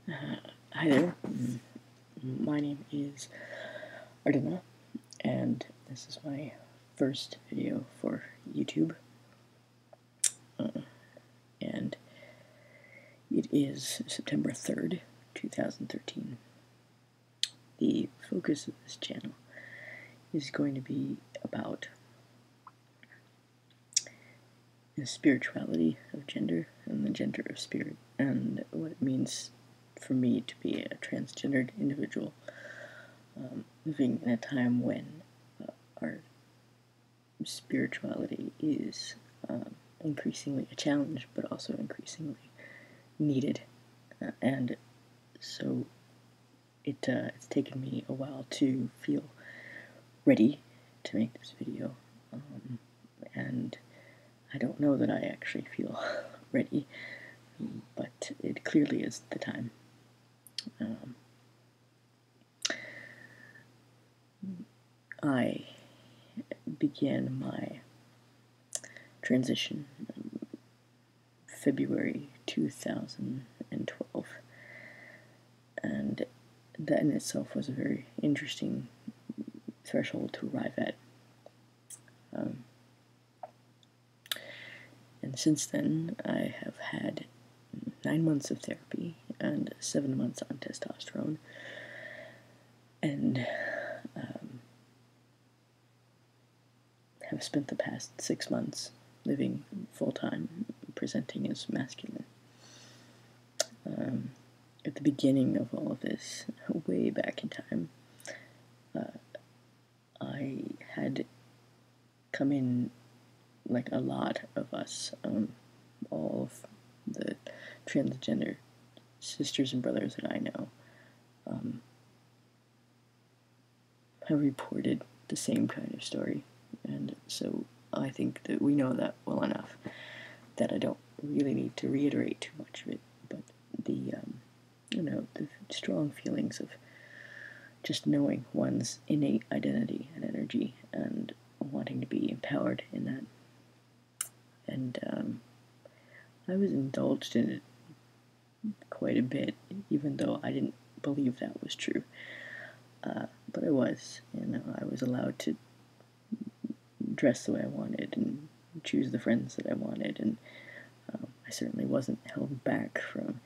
Hi there, my name is Ardhana, and this is my first video for YouTube, and it is September 3rd, 2013. The focus of this channel is going to be about the spirituality of gender and the gender of spirit, and what it means for me to be a transgendered individual living in a time when our spirituality is increasingly a challenge, but also increasingly needed. And so it's taken me a while to feel ready to make this video, and I don't know that I actually feel ready, but it clearly is the time. I began my transition February 2012, and that in itself was a very interesting threshold to arrive at. And since then, I have had 9 months of therapy and 7 months on testosterone, and have spent the past 6 months living full-time, presenting as masculine. At the beginning of all of this, way back in time, I had come in, like a lot of us, all of the transgender sisters and brothers that I know, have reported the same kind of story. And so I think that we know that well enough that I don't really need to reiterate too much of it, but the strong feelings of just knowing one's innate identity and energy and wanting to be empowered in that. And I was indulged in it quite a bit, even though I didn't believe that was true. But I was, I was allowed to dress the way I wanted and choose the friends that I wanted, and I certainly wasn't held back from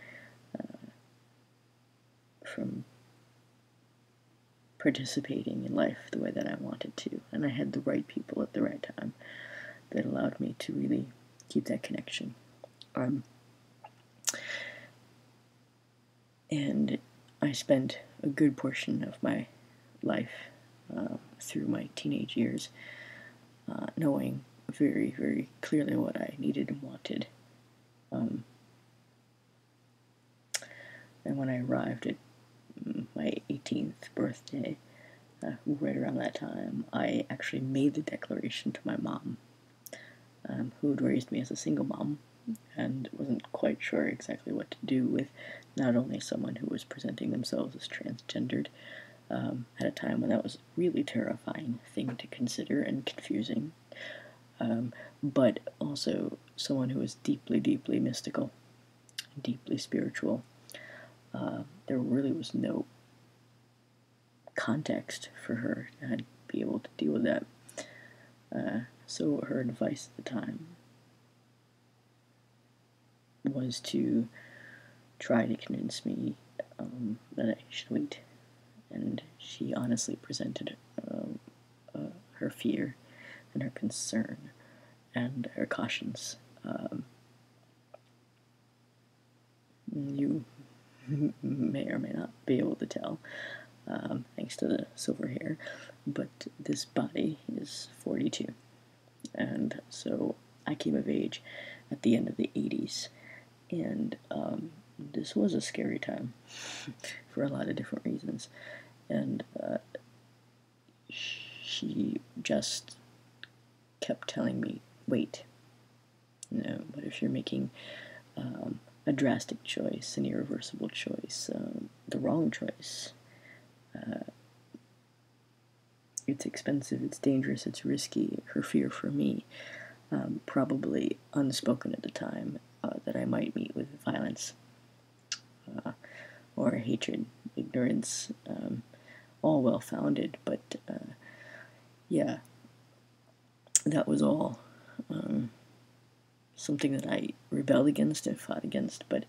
participating in life the way that I wanted to, and I had the right people at the right time that allowed me to really keep that connection. And I spent a good portion of my life through my teenage years knowing very, very clearly what I needed and wanted. And when I arrived at my 18th birthday, right around that time, I actually made the declaration to my mom, who had raised me as a single mom, and wasn't quite sure exactly what to do with not only someone who was presenting themselves as transgendered at a time when that was a really terrifying thing to consider and confusing, but also someone who was deeply, deeply mystical, deeply spiritual. There really was no context for her to be able to deal with that. So her advice at the time was to try to convince me that I should wait. And she honestly presented her fear and her concern and her cautions. You may or may not be able to tell, thanks to the silver hair, but this body is 42. And so I came of age at the end of the 80s, and this was a scary time for a lot of different reasons. And she just kept telling me, wait, but if you're making a drastic choice, an irreversible choice, the wrong choice, it's expensive, it's dangerous, it's risky. Her fear for me, probably unspoken at the time, that I might meet with violence, or hatred, ignorance, all well-founded, but yeah, that was all something that I rebelled against and fought against, but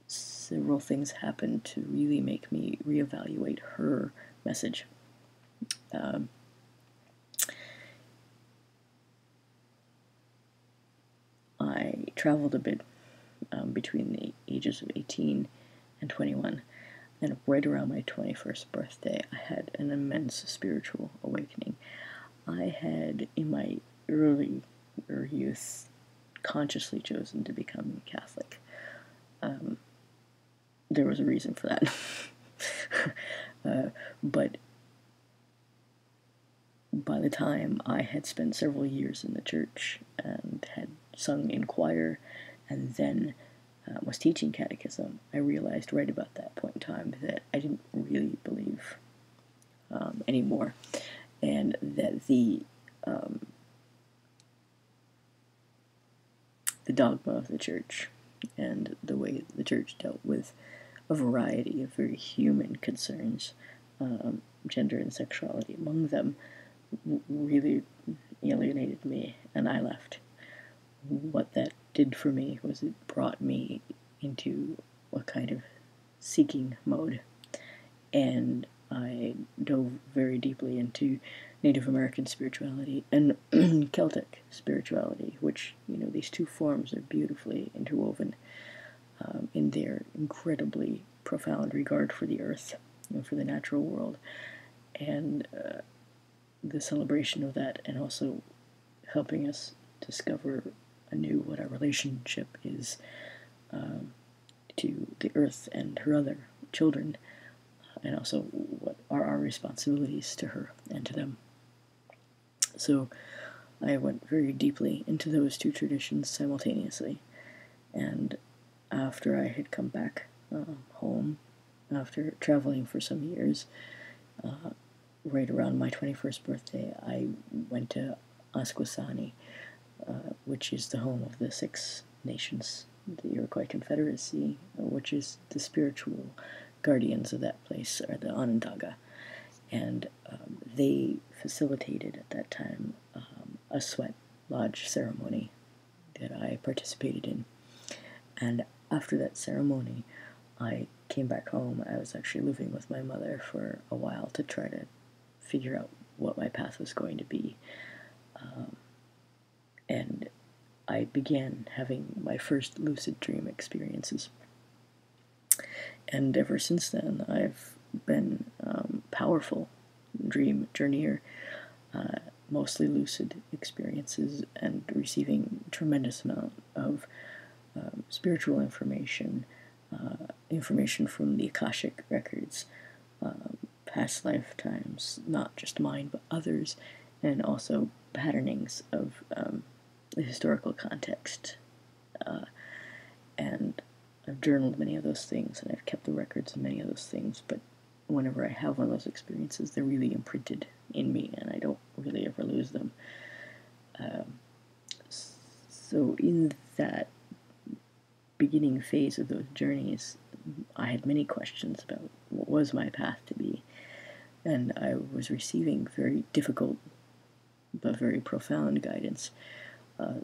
several things happened to really make me reevaluate her message. I traveled a bit between the ages of 18 and 21, and right around my 21st birthday, I had an immense spiritual awakening. I had, in my early youth, consciously chosen to become Catholic. There was a reason for that. But by the time I had spent several years in the church and had sung in choir and then was teaching catechism, I realized right about that point in time that I didn't really believe anymore, and that the dogma of the church and the way the church dealt with a variety of very human concerns, gender and sexuality among them, really alienated me, and I left. What that did for me was it brought me into a kind of seeking mode, and I dove very deeply into Native American spirituality and Celtic spirituality, which, these two forms are beautifully interwoven in their incredibly profound regard for the earth and for the natural world, and the celebration of that, and also helping us discover anew what our relationship is to the earth and her other children, and also what are our responsibilities to her and to them. So I went very deeply into those two traditions simultaneously, and after I had come back home, after traveling for some years, right around my 21st birthday, I went to Asquesani, which is the home of the Six Nations, the Iroquois Confederacy, which is the spiritual guardians of that place, are the Onondaga. And they facilitated at that time a sweat lodge ceremony that I participated in. And after that ceremony, I came back home. I was actually living with my mother for a while to try to figure out what my path was going to be. And I began having my first lucid dream experiences. And ever since then, I've been powerful dream journeyer, mostly lucid experiences, and receiving a tremendous amount of spiritual information, information from the Akashic records, past lifetimes, not just mine but others, and also patternings of the historical context. And I've journaled many of those things, and I've kept the records of many of those things, but whenever I have one of those experiences, they're really imprinted in me, and I don't really ever lose them. So in that beginning phase of those journeys, I had many questions about what was my path to be, and I was receiving very difficult but very profound guidance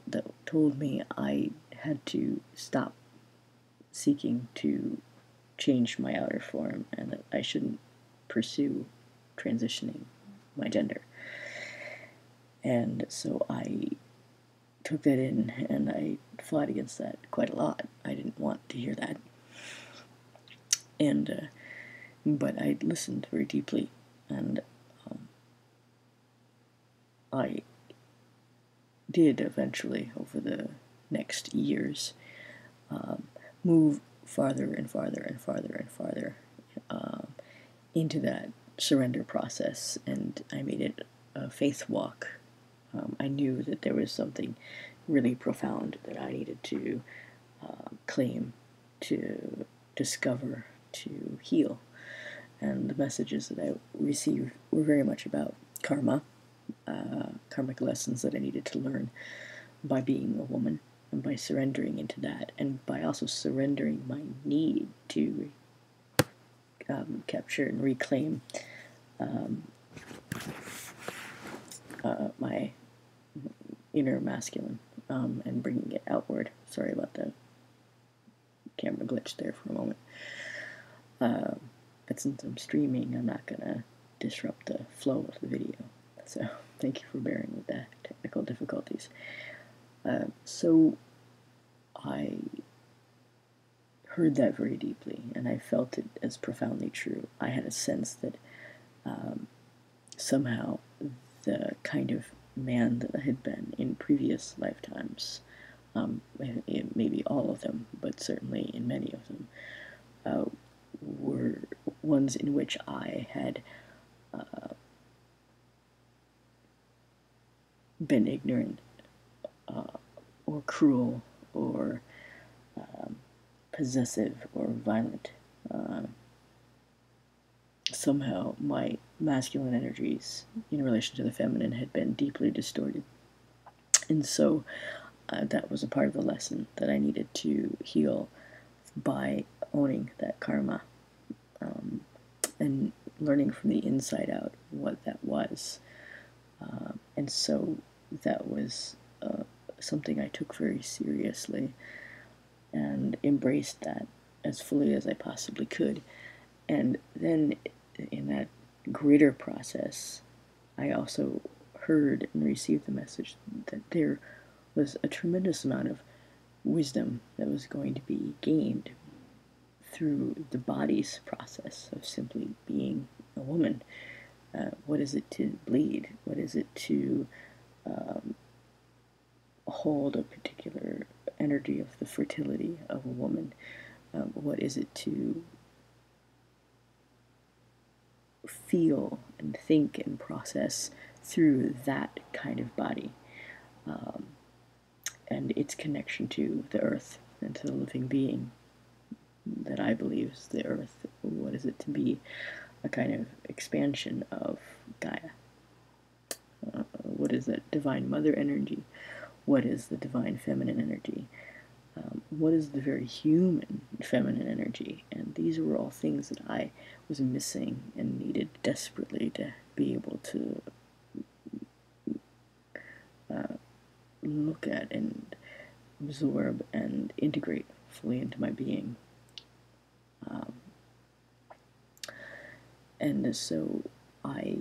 that told me I had to stop seeking to change my outer form, and that I shouldn't pursue transitioning my gender. And so I took that in, and I fought against that quite a lot. I didn't want to hear that. And but I listened very deeply, and I did eventually, over the next years, move farther and farther and farther and farther into that surrender process, and I made it a faith walk. I knew that there was something really profound that I needed to claim, to discover, to heal. And the messages that I received were very much about karma, karmic lessons that I needed to learn by being a woman, and by surrendering into that, and by also surrendering my need to capture and reclaim my inner masculine, and bringing it outward. Sorry about the camera glitch there for a moment. But since I'm streaming, I'm not going to disrupt the flow of the video. So thank you for bearing with the technical difficulties. So I heard that very deeply, and I felt it as profoundly true. I had a sense that somehow the kind of man that I had been in previous lifetimes, maybe all of them, but certainly in many of them, were ones in which I had been ignorant or cruel or possessive or violent. Somehow my masculine energies in relation to the feminine had been deeply distorted. And so that was a part of the lesson that I needed to heal by owning that karma, and learning from the inside out what that was. And so that was something I took very seriously and embraced that as fully as I possibly could. And then in that greater process, I also heard and received the message that there was a tremendous amount of wisdom that was going to be gained through the body's process of simply being a woman. What is it to bleed? What is it to hold a particular energy of the fertility of a woman? What is it to feel and think and process through that kind of body, and its connection to the earth and to the living being that I believe is the earth? What is it to be a kind of expansion of Gaia? What is that divine mother energy? What is the divine feminine energy? What is the very human feminine energy? And these were all things that I was missing and needed desperately to be able to look at and absorb and integrate fully into my being. And so I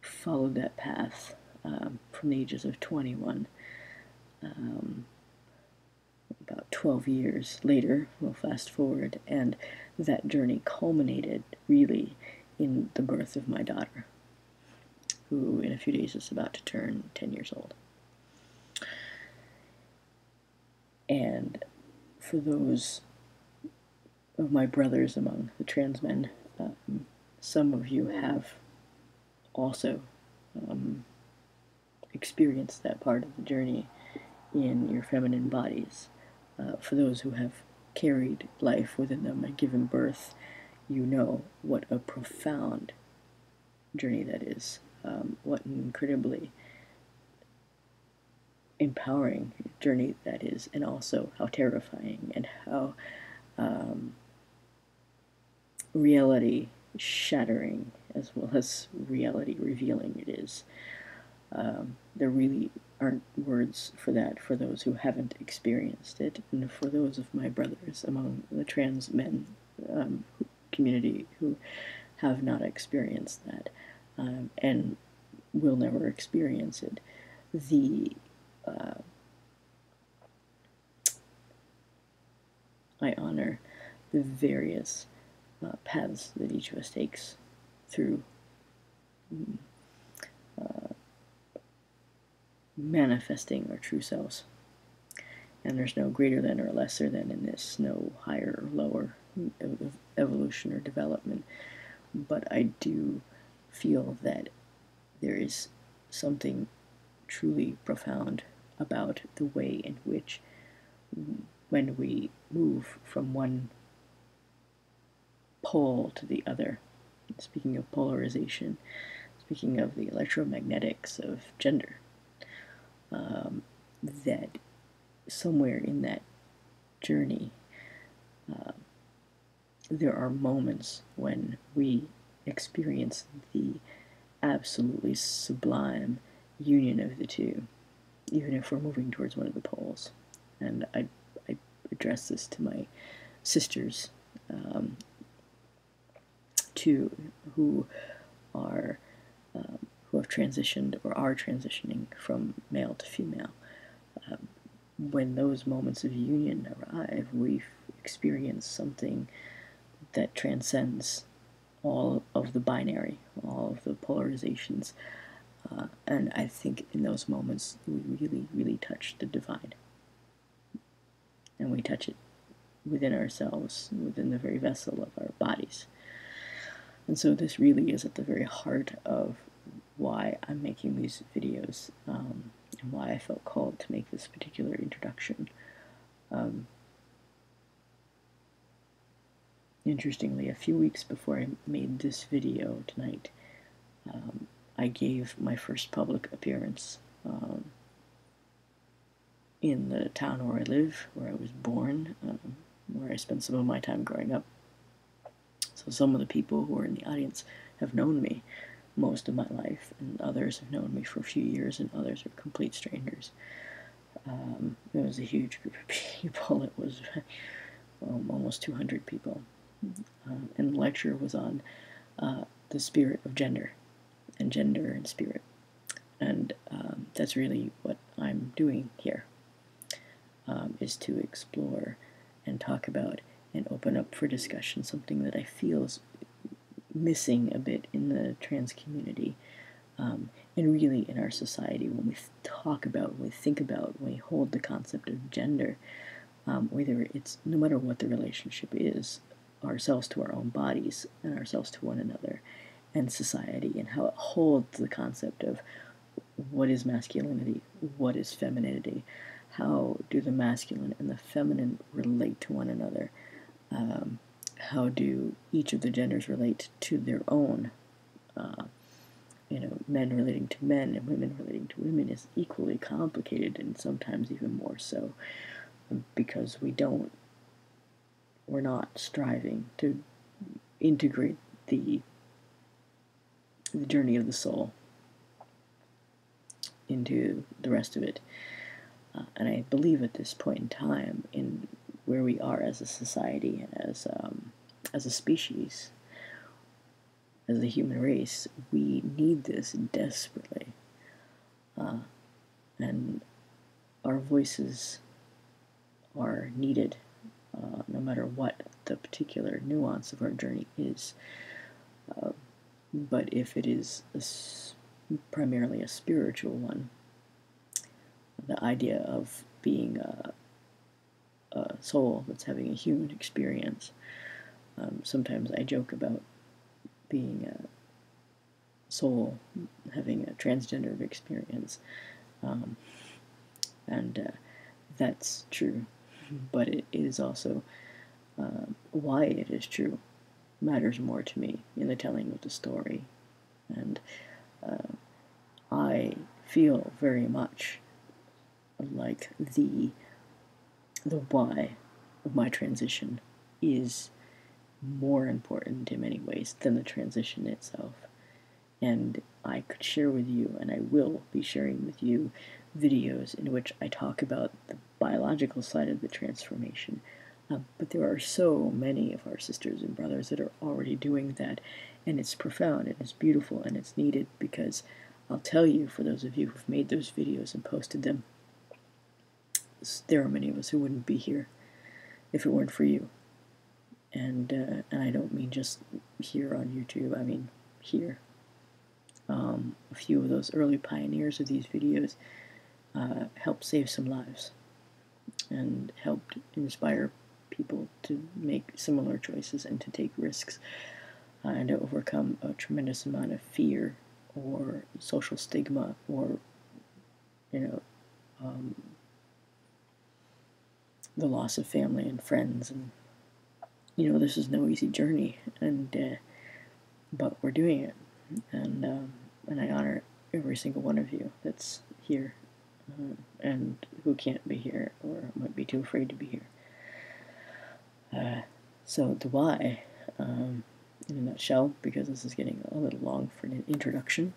followed that path from the ages of 21. About 12 years later, we'll fast forward, and that journey culminated really in the birth of my daughter, who in a few days is about to turn 10 years old. And for those of my brothers among the trans men, some of you have also experienced that part of the journey in your feminine bodies. For those who have carried life within them and given birth, you know what a profound journey that is. What an incredibly empowering journey that is, and also how terrifying and how reality shattering as well as reality revealing it is. There really aren't words for that for those who haven't experienced it, and for those of my brothers among the trans men community who have not experienced that and will never experience it. I honor the various paths that each of us takes through manifesting our true selves. And there's no greater than or lesser than in this, no higher or lower evolution or development. But I do feel that there is something truly profound about the way in which, when we move from one pole to the other, speaking of polarization, speaking of the electromagnetics of gender, that somewhere in that journey, there are moments when we experience the absolutely sublime union of the two, even if we're moving towards one of the poles. And I address this to my sisters, too, who are who have transitioned or are transitioning from male to female. When those moments of union arrive, we experience something that transcends all of the binary, all of the polarizations. And I think in those moments, we really, really touch the divine. And we touch it within ourselves, within the very vessel of our bodies. And so this really is at the very heart of why I'm making these videos, and why I felt called to make this particular introduction. Interestingly, a few weeks before I made this video tonight, I gave my first public appearance in the town where I live, where I was born, where I spent some of my time growing up. So some of the people who are in the audience have known me most of my life, and others have known me for a few years, and others are complete strangers. It was a huge group of people. It was almost 200 people. And the lecture was on the spirit of gender and spirit. And that's really what I'm doing here, is to explore and talk about and open up for discussion something that I feel is missing a bit in the trans community, and really in our society. When we talk about, when we think about, when we hold the concept of gender, whether it's, no matter what the relationship is, ourselves to our own bodies and ourselves to one another and society, and how it holds the concept of what is masculinity, what is femininity, how do the masculine and the feminine relate to one another, how do each of the genders relate to their own, men relating to men and women relating to women is equally complicated, and sometimes even more so, because we're not striving to integrate the journey of the soul into the rest of it. And I believe at this point in time, in where we are as a society and as a species, as the human race, we need this desperately. And our voices are needed, no matter what the particular nuance of our journey is. But if it is primarily a spiritual one, the idea of being a soul that's having a human experience. Sometimes I joke about being a soul having a transgender experience, and that's true, but it is also why it is true matters more to me in the telling of the story. And I feel very much like the why of my transition is more important in many ways than the transition itself. And I could share with you, and I will be sharing with you, videos in which I talk about the biological side of the transformation. But there are so many of our sisters and brothers that are already doing that, and it's profound, and it's beautiful, and it's needed, because I'll tell you, for those of you who've made those videos and posted them, there are many of us who wouldn't be here if it weren't for you. And I don't mean just here on YouTube, I mean here. A few of those early pioneers of these videos helped save some lives and helped inspire people to make similar choices and to take risks, and to overcome a tremendous amount of fear or social stigma or, the loss of family and friends. And this is no easy journey, and but we're doing it, and I honor every single one of you that's here and who can't be here or might be too afraid to be here. So the why, in a nutshell, because this is getting a little long for an introduction,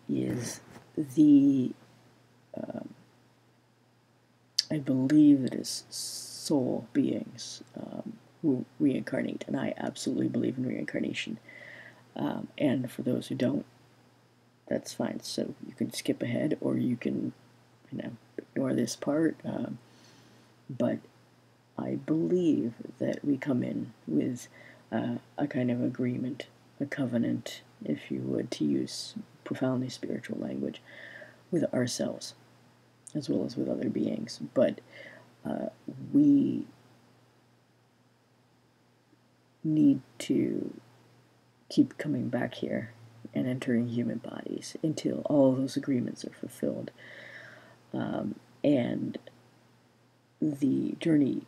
is the I believe it is soul beings who reincarnate, and I absolutely believe in reincarnation. And for those who don't, that's fine. So you can skip ahead, or you can, ignore this part. But I believe that we come in with a kind of agreement, a covenant, if you would, to use profoundly spiritual language, with ourselves, as well as with other beings. But we need to keep coming back here and entering human bodies until all of those agreements are fulfilled. And the journey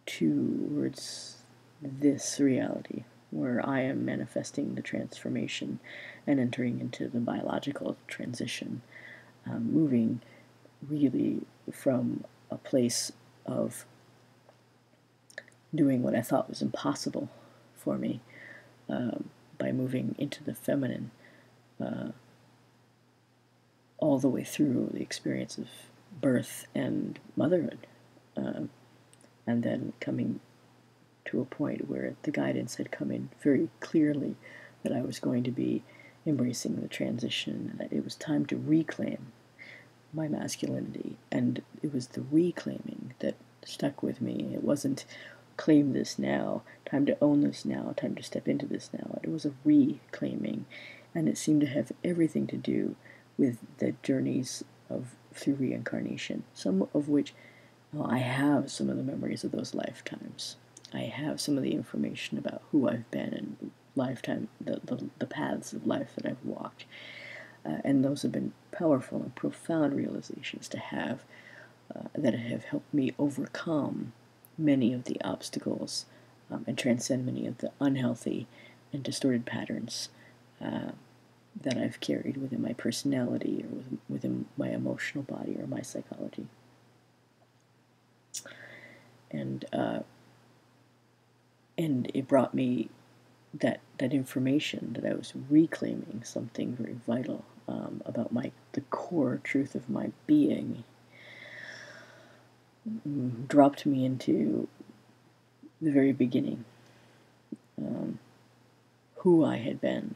towards this reality, where I am manifesting the transformation and entering into the biological transition, moving really from a place of doing what I thought was impossible for me, by moving into the feminine, all the way through the experience of birth and motherhood, and then coming to a point where the guidance had come in very clearly that I was going to be embracing the transition, that it was time to reclaim my masculinity. And it was the reclaiming that stuck with me. It wasn't claim this now, time to own this now, time to step into this now. It was a reclaiming, and it seemed to have everything to do with the journeys through reincarnation, some of which, well, I have some of the memories of those lifetimes. I have some of the information about who I've been and lifetime, the paths of life that I've walked. And those have been powerful and profound realizations to have, that have helped me overcome many of the obstacles, and transcend many of the unhealthy and distorted patterns that I've carried within my personality, or within my emotional body, or my psychology. And it brought me that information that I was reclaiming something very vital about the core truth of my being, dropped me into the very beginning, who I had been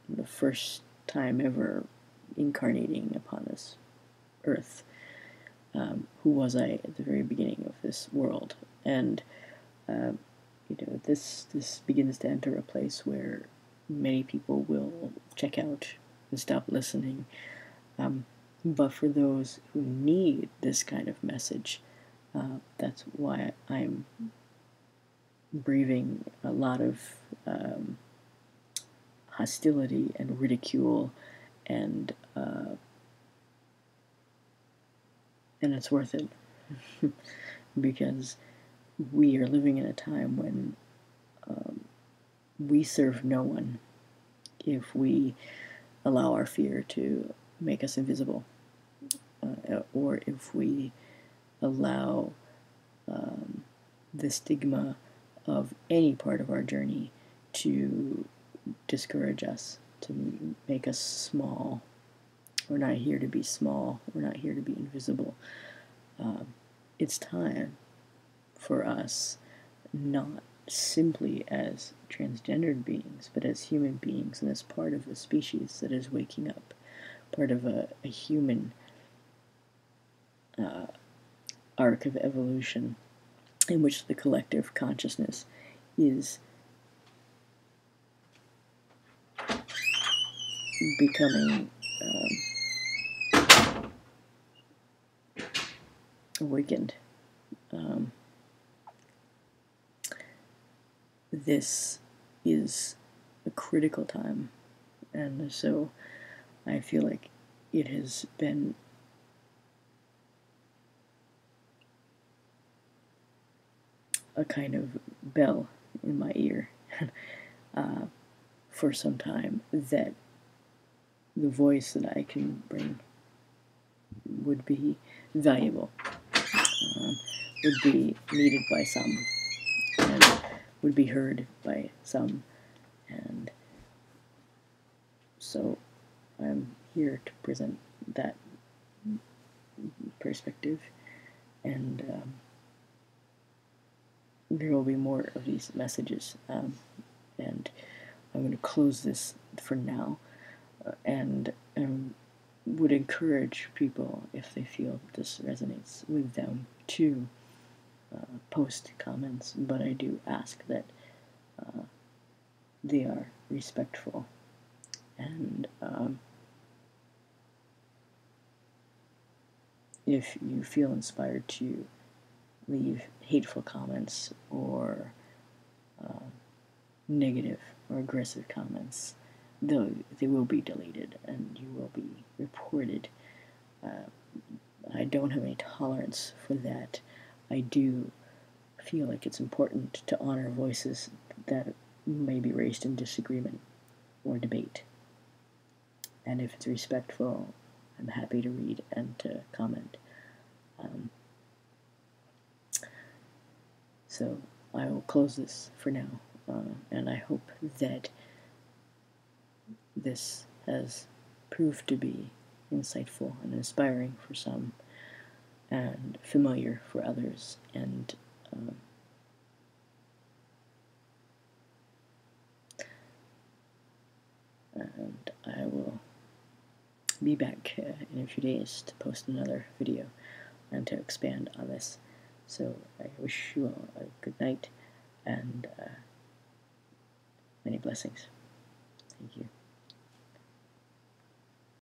the first time ever incarnating upon this earth. Who was I at the very beginning of this world? And this begins to enter a place where many people will check out and stop listening. But for those who need this kind of message, that's why I'm breathing a lot of hostility and ridicule, and it's worth it. Because we are living in a time when we serve no one if we allow our fear to make us invisible, or if we allow the stigma of any part of our journey to discourage us, to make us small. We're not here to be small. We're not here to be invisible. It's time for us, not simply as transgendered beings, but as human beings, and as part of a species that is waking up, part of a human arc of evolution, in which the collective consciousness is becoming awakened. This is a critical time, and so I feel like it has been a kind of bell in my ear for some time that the voice that I can bring would be valuable, would be needed by some, and would be heard by some. And so I'm here to present that perspective, and there will be more of these messages, and I'm going to close this for now, and would encourage people, if they feel this resonates with them, to post comments, but I do ask that they are respectful, and if you feel inspired to leave hateful comments or negative or aggressive comments, they will be deleted and you will be reported. I don't have any tolerance for that. I do feel like it's important to honor voices that may be raised in disagreement or debate. And if it's respectful, I'm happy to read and to comment. So I will close this for now, and I hope that this has proved to be insightful and inspiring for some, and familiar for others, and I will be back in a few days to post another video and to expand on this. So I wish you all a good night and many blessings. Thank you.